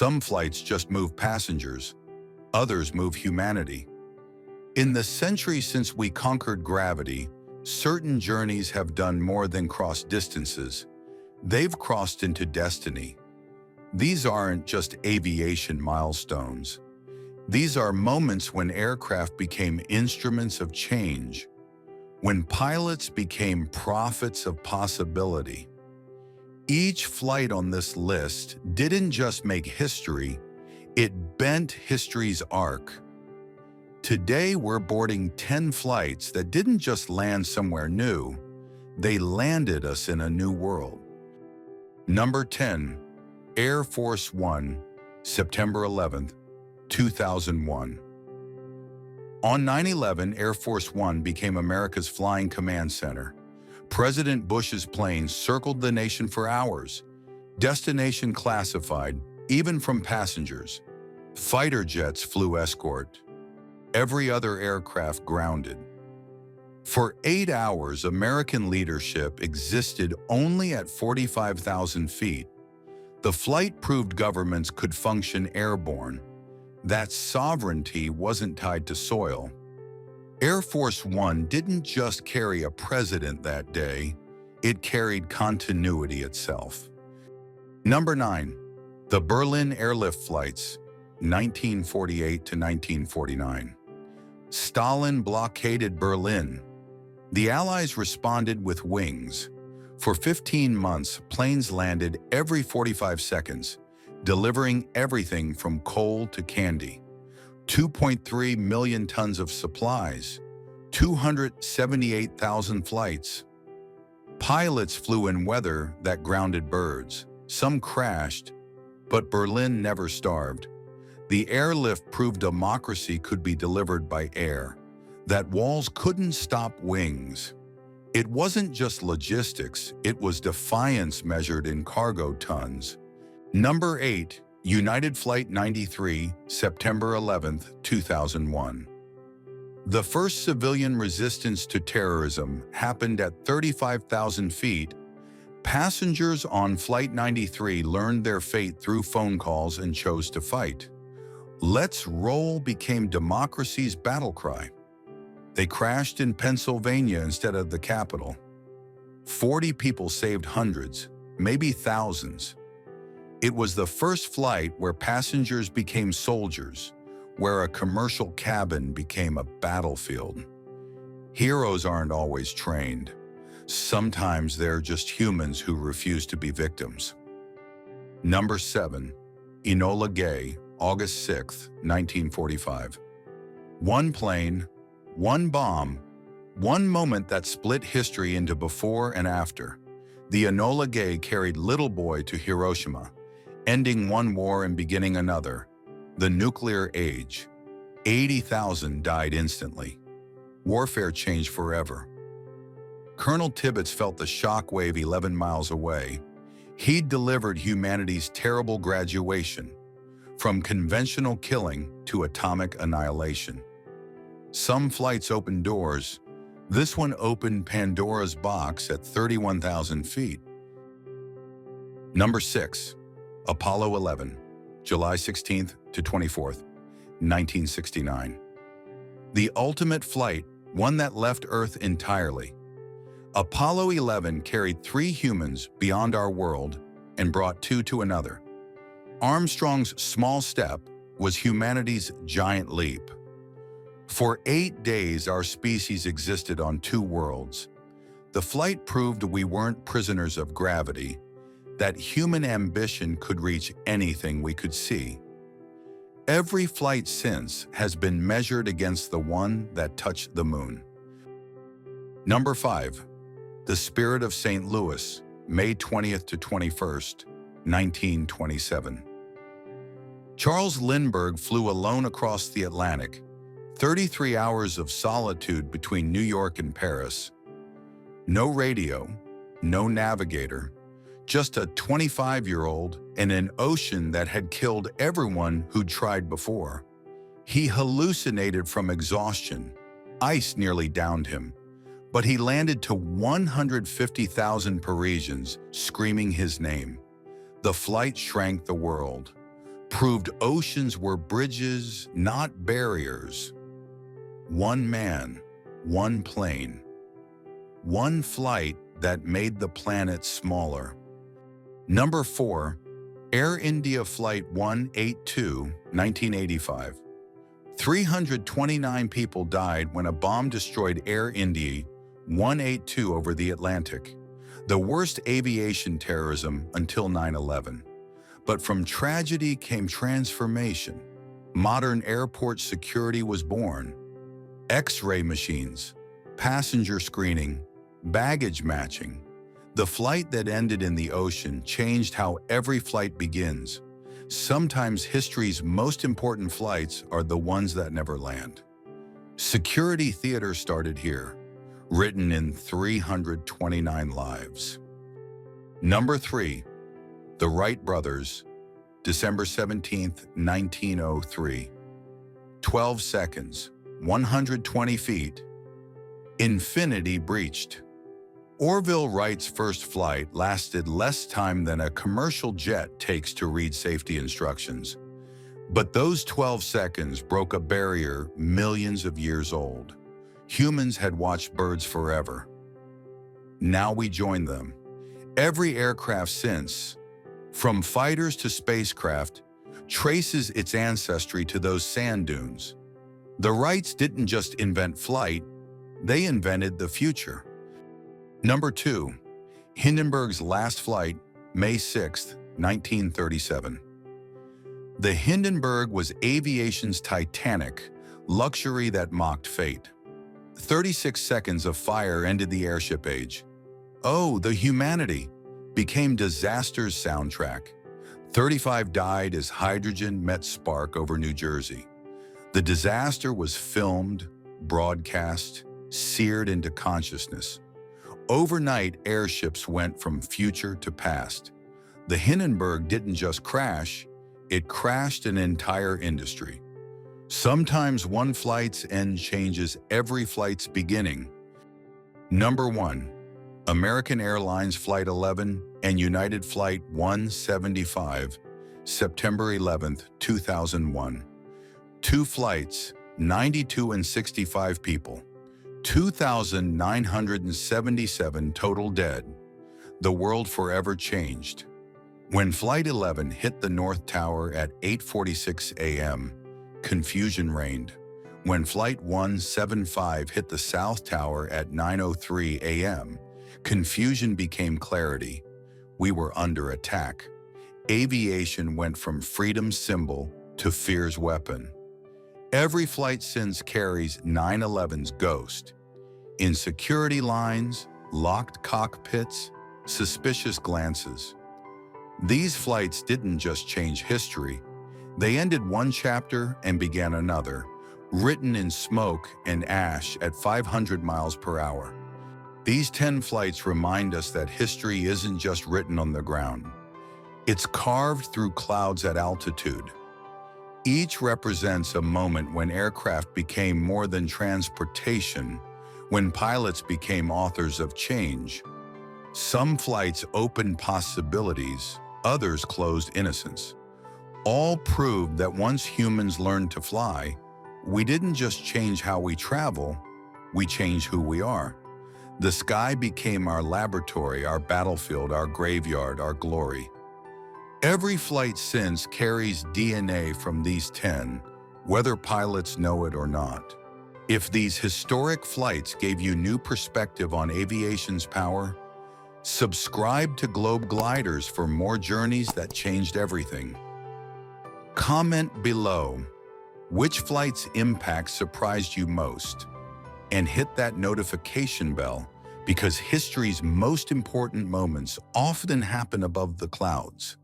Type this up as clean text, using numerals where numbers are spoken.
Some flights just move passengers, others move humanity. In the century since we conquered gravity, certain journeys have done more than cross distances. They've crossed into destiny. These aren't just aviation milestones. These are moments when aircraft became instruments of change, when pilots became prophets of possibility. Each flight on this list didn't just make history, it bent history's arc. Today we're boarding 10 flights that didn't just land somewhere new, they landed us in a new world. Number 10, Air Force One, September 11th, 2001. On 9/11, Air Force One became America's flying command center. President Bush's planes circled the nation for hours, destination classified, even from passengers. Fighter jets flew escort. Every other aircraft grounded. For 8 hours, American leadership existed only at 45,000 feet. The flight proved governments could function airborne. That sovereignty wasn't tied to soil. Air Force One didn't just carry a president that day, it carried continuity itself. Number 9, the Berlin airlift flights, 1948 to 1949. Stalin blockaded Berlin. The Allies responded with wings. For 15 months, planes landed every 45 seconds, delivering everything from coal to candy. 2.3 million tons of supplies, 278,000 flights. Pilots flew in weather that grounded birds. Some crashed, but Berlin never starved. The airlift proved democracy could be delivered by air, that walls couldn't stop wings. It wasn't just logistics, it was defiance measured in cargo tons. Number 8, United Flight 93, September 11th, 2001. The first civilian resistance to terrorism happened at 35,000 feet. Passengers on Flight 93 learned their fate through phone calls and chose to fight. Let's roll became democracy's battle cry. They crashed in Pennsylvania instead of the capital. 40 people saved hundreds, maybe thousands. It was the first flight where passengers became soldiers, where a commercial cabin became a battlefield. Heroes aren't always trained. Sometimes they're just humans who refuse to be victims. Number 7, Enola Gay, August 6, 1945. One plane, one bomb, one moment that split history into before and after. The Enola Gay carried little boy to Hiroshima, ending one war and beginning another, the nuclear age. 80,000 died instantly. Warfare changed forever. Colonel Tibbets felt the shockwave 11 miles away. He'd delivered humanity's terrible graduation, from conventional killing to atomic annihilation. Some flights opened doors. This one opened Pandora's box at 31,000 feet. Number 6, Apollo 11, July 16th to 24th, 1969. The ultimate flight, one that left Earth entirely. Apollo 11 carried 3 humans beyond our world and brought 2 to another. Armstrong's small step was humanity's giant leap. For 8 days, our species existed on 2 worlds. The flight proved we weren't prisoners of gravity, that human ambition could reach anything we could see. Every flight since has been measured against the one that touched the moon. Number 5, the Spirit of St. Louis, May 20th to 21st, 1927. Charles Lindbergh flew alone across the Atlantic, 33 hours of solitude between New York and Paris. No radio, no navigator, just a 25-year-old in an ocean that had killed everyone who'd tried before. He hallucinated from exhaustion. Ice nearly downed him, but he landed to 150,000 Parisians screaming his name. The flight shrank the world. proved oceans were bridges, not barriers. One man, one plane, one flight that made the planet smaller. Number 4. Air India Flight 182, 1985. 329 people died when a bomb destroyed Air India 182 over the Atlantic, the worst aviation terrorism until 9/11. But from tragedy came transformation. Modern airport security was born. X-ray machines, passenger screening, baggage matching. The flight that ended in the ocean changed how every flight begins. Sometimes history's most important flights are the ones that never land. Security theater started here, written in 329 lives. Number 3. The Wright brothers, December 17, 1903. 12 seconds, 120 feet. Infinity breached. Orville Wright's first flight lasted less time than a commercial jet takes to read safety instructions. But those 12 seconds broke a barrier millions of years old. Humans had watched birds forever. Now we join them. Every aircraft since, from fighters to spacecraft, traces its ancestry to those sand dunes. The Wrights didn't just invent flight, they invented the future. Number 2. Hindenburg's last flight, May 6, 1937. The Hindenburg was aviation's Titanic, luxury that mocked fate. 36 seconds of fire ended the airship age. Oh, the humanity became disaster's soundtrack. 35 died as hydrogen met spark over New Jersey. The disaster was filmed, broadcast, seared into consciousness. Overnight, airships went from future to past. The Hindenburg didn't just crash, it crashed an entire industry. Sometimes one flight's end changes every flight's beginning. Number 1. American Airlines Flight 11 and United Flight 175, September 11, 2001. 2 flights, 92 and 65 people. 2,977 total dead. The world forever changed. When Flight 11 hit the North Tower at 8:46 a.m., confusion reigned. When Flight 175 hit the South Tower at 9:03 a.m., confusion became clarity. We were under attack. Aviation went from freedom's symbol to fear's weapon. Every flight since carries 9/11's ghost. Insecurity lines, locked cockpits, suspicious glances. These flights didn't just change history. They ended one chapter and began another, written in smoke and ash at 500 miles per hour. These 10 flights remind us that history isn't just written on the ground. It's carved through clouds at altitude. Each represents a moment when aircraft became more than transportation, when pilots became authors of change. Some flights opened possibilities, others closed innocence. All proved that once humans learned to fly, we didn't just change how we travel, we changed who we are. The sky became our laboratory, our battlefield, our graveyard, our glory. Every flight since carries DNA from these 10, whether pilots know it or not. If these historic flights gave you new perspective on aviation's power, subscribe to Globe Gliders for more journeys that changed everything. Comment below which flight's impact surprised you most, and hit that notification bell because history's most important moments often happen above the clouds.